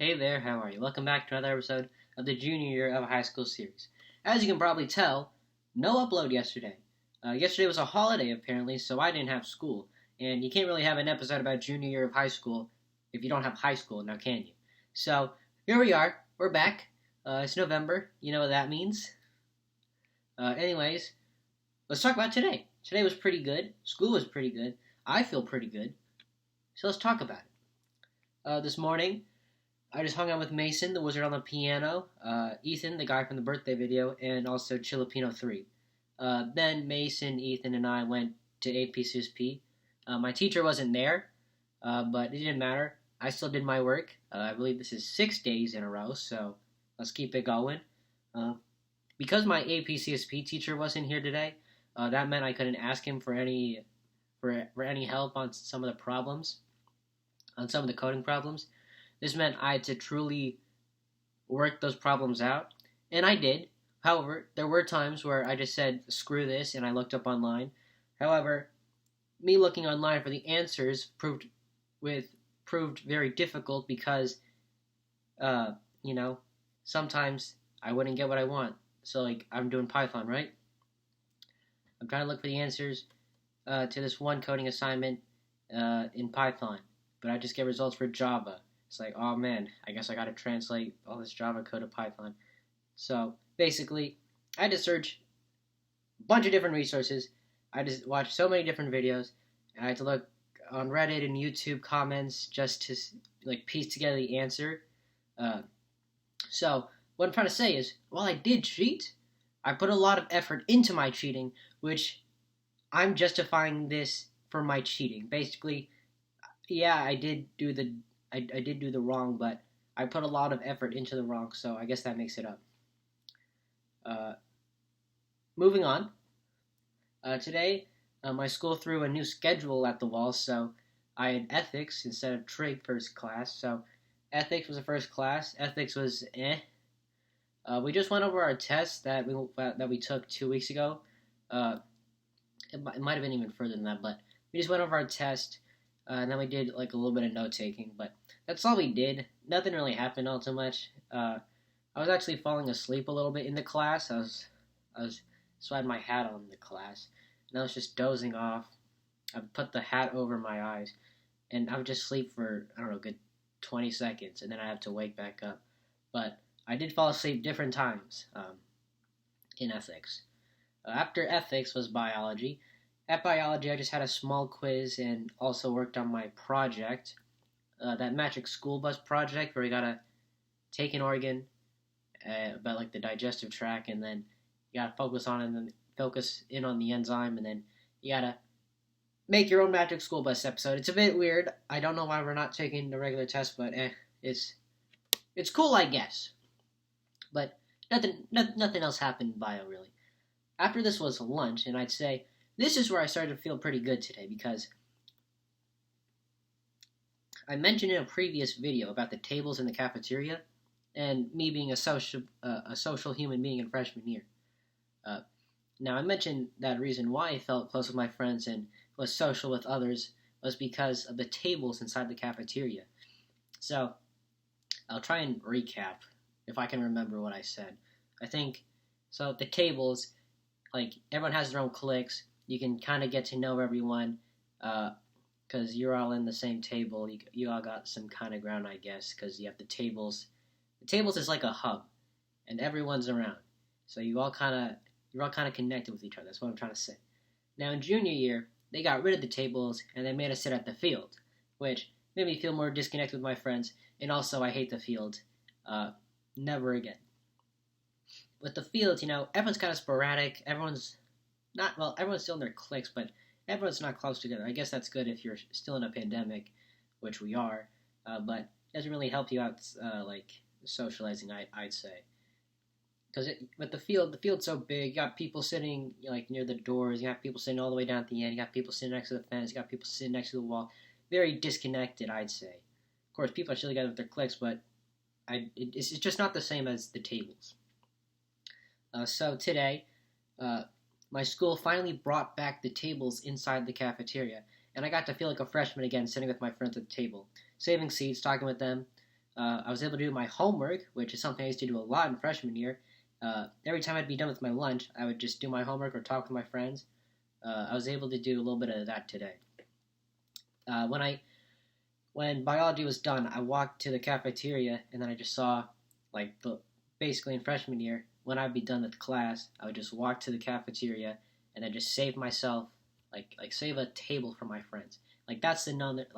Hey there, how are you? Welcome back to another episode of the junior year of high school series. As you can probably tell, no upload yesterday. Yesterday was a holiday apparently, so I didn't have school. And you can't really have an episode about junior year of high school if you don't have high school, now can you? So, here we are. We're back. It's November. You know what that means. Anyways, let's talk about today. Today was pretty good. School was pretty good. I feel pretty good. So let's talk about it. This morning, I just hung out with Mason, the wizard on the piano, Ethan, the guy from the birthday video, and also Chilipino 3. Then Mason, Ethan, and I went to A-Pahthetic-Panduh. My teacher wasn't there, but it didn't matter. I still did my work. I believe this is 6 days in a row, so let's keep it going. Because my A-Pahthetic-Panduh teacher wasn't here today, that meant I couldn't ask him for any help on some of the problems, on some of the coding problems. This meant I had to truly work those problems out, and I did. However, there were times where I just said, screw this, and I looked up online. However, me looking online for the answers proved very difficult because, sometimes I wouldn't get what I want. So, I'm doing Python, right? I'm trying to look for the answers to this one coding assignment in Python, but I just get results for Java. It's like, oh man, I guess I gotta translate all this Java code to Python. So basically, I had to search a bunch of different resources. I just watched so many different videos, and I had to look on Reddit and YouTube comments just to piece together the answer. So what I'm trying to say is, while I did cheat, I put a lot of effort into my cheating, which I'm justifying this for my cheating. Basically, yeah, I did do the wrong, but I put a lot of effort into the wrong, so I guess that makes it up. Moving on. Today, my school threw a new schedule at the wall, so I had ethics instead of trig first class. So ethics was the first class. Ethics was we just went over our test that we took 2 weeks ago. It might have been even further than that, but we just went over our test. And then we did a little bit of note taking, but that's all we did. Nothing really happened all too much. I was actually falling asleep a little bit in the class. So I had my hat on in the class, and I was just dozing off. I put the hat over my eyes, and I would just sleep for, I don't know, a good 20 seconds, and then I have to wake back up. But I did fall asleep different times in ethics. After ethics was biology. At biology, I just had a small quiz and also worked on my project, that magic school bus project where you gotta take an organ about the digestive tract, and then you gotta focus in on the enzyme, and then you gotta make your own magic school bus episode. It's a bit weird. I don't know why we're not taking the regular test, but it's cool, I guess. But nothing else in bio really. After this was lunch, and I'd say this is where I started to feel pretty good today, because I mentioned in a previous video about the tables in the cafeteria and me being a social human being in freshman year. Now, I mentioned that reason why I felt close with my friends and was social with others was because of the tables inside the cafeteria. So, I'll try and recap if I can remember what I said. So the tables, everyone has their own cliques. You can kind of get to know everyone because you're all in the same table. You all got some kind of ground, I guess, because you have the tables. The tables is like a hub, and everyone's around. So you're all kind of connected with each other. That's what I'm trying to say. Now, in junior year, they got rid of the tables, and they made us sit at the field, which made me feel more disconnected with my friends, and also I hate the field. Never again. With the field, everyone's kind of sporadic. Everyone's still in their cliques, but everyone's not close together. I guess that's good if you're still in a pandemic, which we are, but it doesn't really help you out, socializing, I'd say. Because with the field's so big, you got people sitting, near the doors, you got people sitting all the way down at the end, you got people sitting next to the fence, you got people sitting next to the wall. Very disconnected, I'd say. Of course, people are still together with their cliques, but it's just not the same as the tables. So today, my school finally brought back the tables inside the cafeteria, and I got to feel like a freshman again, sitting with my friends at the table, saving seats, talking with them. I was able to do my homework, which is something I used to do a lot in freshman year. Every time I'd be done with my lunch, I would just do my homework or talk with my friends. I was able to do a little bit of that today. When biology was done, I walked to the cafeteria and then I just saw, basically in freshman year, when I'd be done with class, I would just walk to the cafeteria and then just save myself, save a table for my friends. That's the none that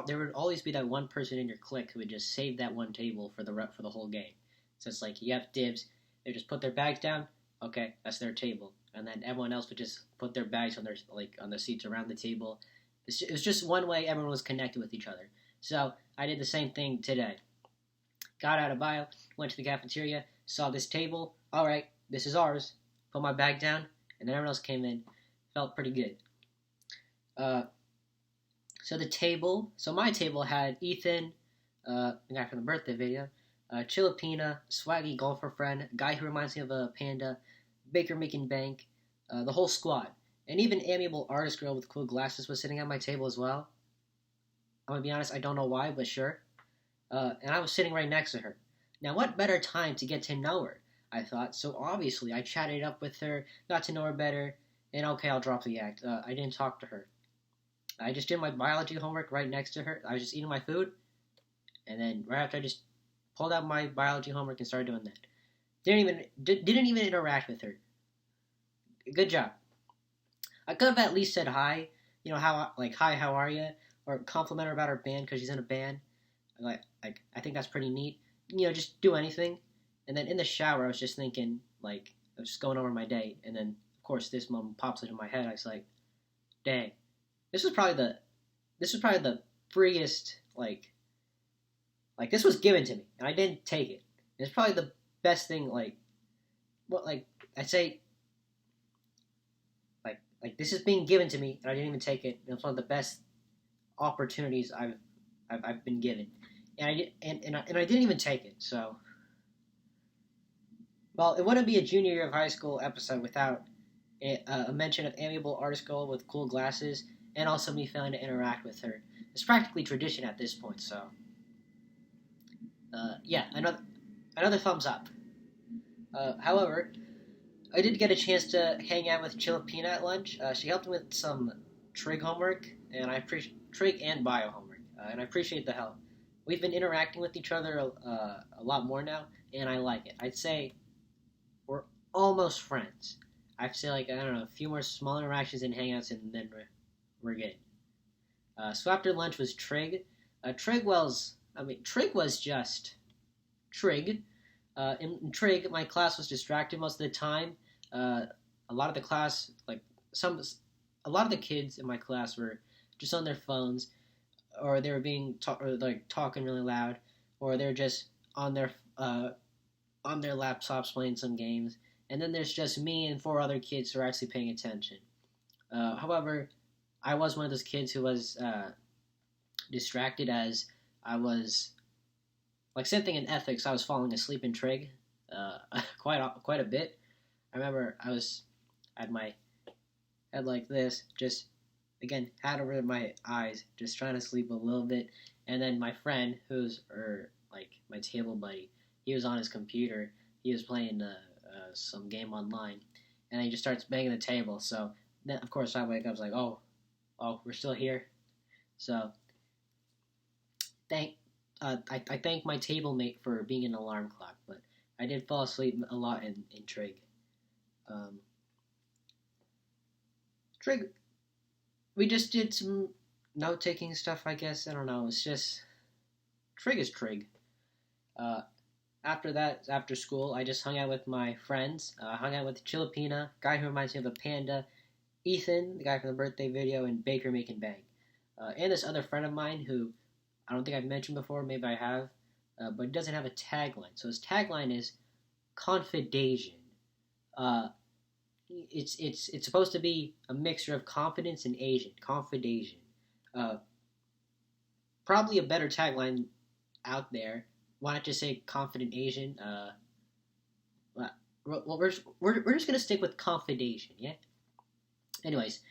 there would always be that one person in your clique who would just save that one table for the whole game. So it's like you have dibs. They just put their bags down. Okay, that's their table, and then everyone else would just put their bags on the seats around the table. It was just one way everyone was connected with each other. So I did the same thing today. Got out of bio, went to the cafeteria, saw this table. All right, this is ours. Put my bag down, and then everyone else came in. Felt pretty good. So my table had Ethan, the guy from the birthday video, Chilipina, Swaggy golfer friend, guy who reminds me of a panda, Baker making bank, the whole squad. And even amiable artist girl with cool glasses was sitting at my table as well. I'm gonna be honest, I don't know why, but sure. And I was sitting right next to her. Now, what better time to get to know her? I thought. So obviously, I chatted up with her, got to know her better, and okay, I'll drop the act. I didn't talk to her. I just did my biology homework right next to her. I was just eating my food, and then right after I just pulled out my biology homework and started doing that. Didn't even interact with her. Good job. I could have at least said hi. You know hi, how are you? Or compliment her about her band because she's in a band. I think that's pretty neat. Just do anything. And then in the shower, I was just thinking, I was just going over my day, and then of course this moment pops into my head. I was like, dang. This was probably the freest, this was given to me, and I didn't take it. It's probably the best thing, I'd say, this is being given to me, and I didn't even take it. It's one of the best opportunities I've been given, and I didn't even take it. So, well, it wouldn't be a junior year of high school episode without a mention of amiable artist girl with cool glasses, and also me failing to interact with her. It's practically tradition at this point, so yeah, another thumbs up. However, I did get a chance to hang out with Chilipina at lunch. She helped me with some trig homework, and I appreciate trig and bio homework, and I appreciate the help. We've been interacting with each other a lot more now, and I like it. I'd say we're almost friends. I'd say I don't know, a few more small interactions and hangouts, and then we're good. So after lunch was trig. Trig was just trig. In trig, my class was distracted most of the time. A lot of the kids in my class were just on their phones, or they were talking really loud, or they're just on their laptops playing some games. And then there's just me and 4 other kids who are actually paying attention. However, I was one of those kids who was distracted, as I was, same thing in ethics, I was falling asleep in trig quite a bit. I remember I had my head like this, just, again, hat over my eyes, just trying to sleep a little bit, and then my friend, my table buddy, he was on his computer, he was playing some game online, and he just starts banging the table, so then, of course, I wake up, I was like, oh, we're still here. So, I thank my table mate for being an alarm clock, but I did fall asleep a lot in trig. Trig, we just did some note-taking stuff, I guess. I don't know. It's just trig is trig. After that, after school, I just hung out with my friends. Hung out with Chilipina, guy who reminds me of a panda, Ethan, the guy from the birthday video, and Baker making bang. And this other friend of mine who I don't think I've mentioned before, maybe I have, but it doesn't have a tagline. So his tagline is confidation. It's supposed to be a mixture of confidence and Asian. Confidation. Probably a better tagline out there. Why not just say confident Asian? Well, we're just gonna stick with confidation, yeah. Anyways,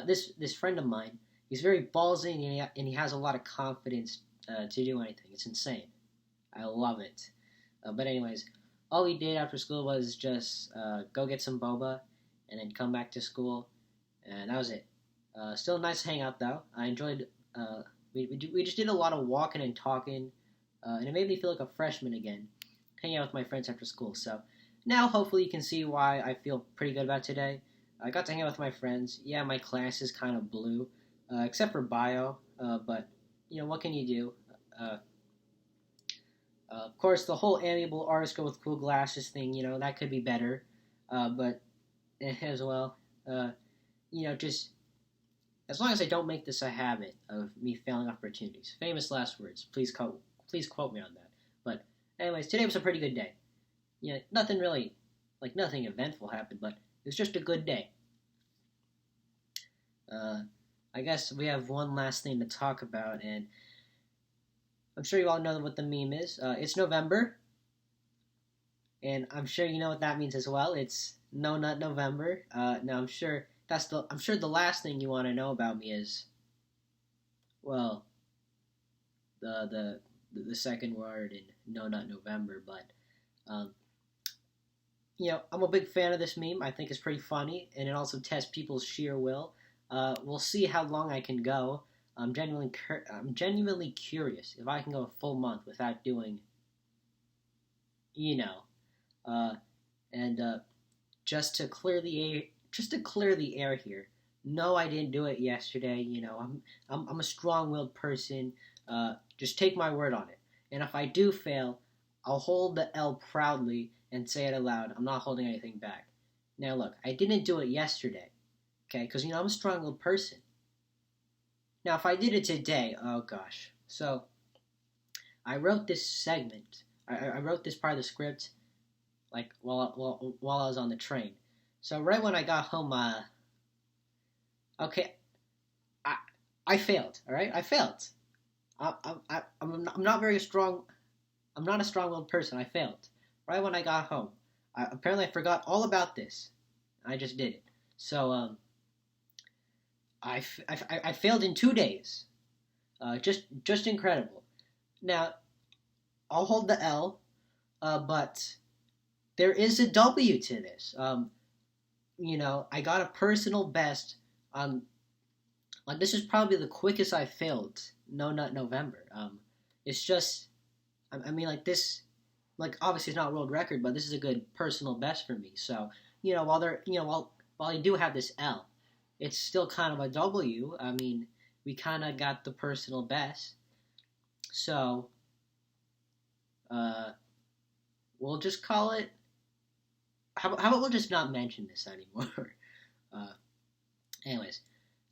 this friend of mine, he's very ballsy and he has a lot of confidence to do anything. It's insane. I love it. But anyways, all we did after school was just go get some boba and then come back to school, and that was it. Still nice to hang out though. I enjoyed. We just did a lot of walking and talking, and it made me feel like a freshman again, hanging out with my friends after school. So now hopefully you can see why I feel pretty good about today. I got to hang out with my friends. Yeah, my class is kind of blue, except for bio, but what can you do? Of course, the whole amiable artist girl with cool glasses thing, that could be better, but as well, just as long as I don't make this a habit of me failing opportunities. Famous last words. Please quote me on that. But anyways, today was a pretty good day. Nothing really, nothing eventful happened, but it was just a good day. I guess we have one last thing to talk about, and I'm sure you all know what the meme is. It's November, and I'm sure you know what that means as well. It's No Nut November. Now I'm sure the last thing you want to know about me is, well, the second word in No Nut November. But I'm a big fan of this meme. I think it's pretty funny, and it also tests people's sheer will. We'll see how long I can go. I'm genuinely curious if I can go a full month without doing, and just to clear the air here. No, I didn't do it yesterday. I'm a strong-willed person. Just take my word on it. And if I do fail, I'll hold the L proudly and say it aloud. I'm not holding anything back. Now, look, I didn't do it yesterday, okay? Because I'm a strong-willed person. Now, if I did it today, oh gosh. So, I wrote this segment. I wrote this part of the script, while I was on the train. So right when I got home, I failed. All right, I failed. I'm not very strong. I'm not a strong-willed person. I failed. Right when I got home, apparently I forgot all about this. I just did it. So I failed in 2 days. Just incredible. Now, I'll hold the L, but there is a W to this. I got a personal best on, this is probably the quickest I failed No Nut November. It's just, this, obviously it's not a world record, but this is a good personal best for me. So, while I do have this L, it's still kind of a W. We kind of got the personal best. So, we'll just call it, how about we'll just not mention this anymore? Anyways,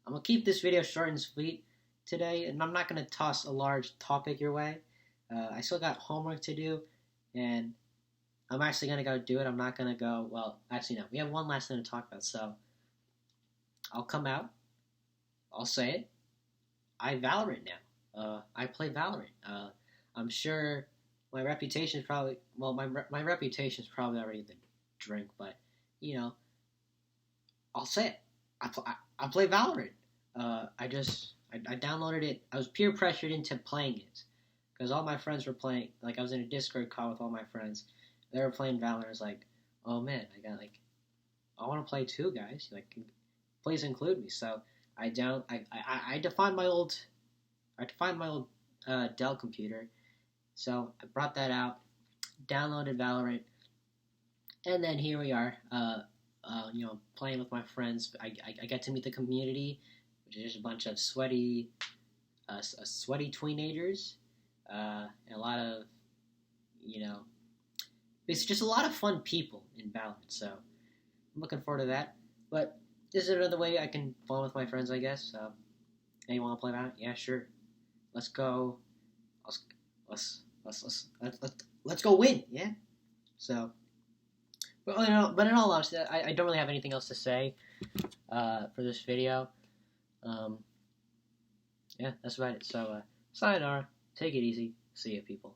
I'm going to keep this video short and sweet today, and I'm not going to toss a large topic your way. I still got homework to do, and I'm actually going to go do it. I'm not going to go, well, actually no, we have one last thing to talk about, so I'll come out, I'll say it, I Valorant now. I play Valorant. I'm sure my reputation is probably, my reputation is probably already the drink, but, I'll say it. I play Valorant. I downloaded it. I was peer pressured into playing it because all my friends were playing. I was in a Discord call with all my friends. They were playing Valorant. I was like, oh man, I want to play too, guys. Please include me. So I defined my old Dell computer. So I brought that out, downloaded Valorant, and then here we are. Playing with my friends. I get to meet the community, which is just a bunch of sweaty teenagers, and a lot of, it's just a lot of fun people in Valorant. So I'm looking forward to that. But this is another way I can fun with my friends, I guess. Hey, you want to play Valorant? Yeah, sure. Let's go. Let's go win. Yeah. So. But in all honesty, I don't really have anything else to say for this video. Yeah, that's about it. So, sayonara. Take it easy. See ya, people.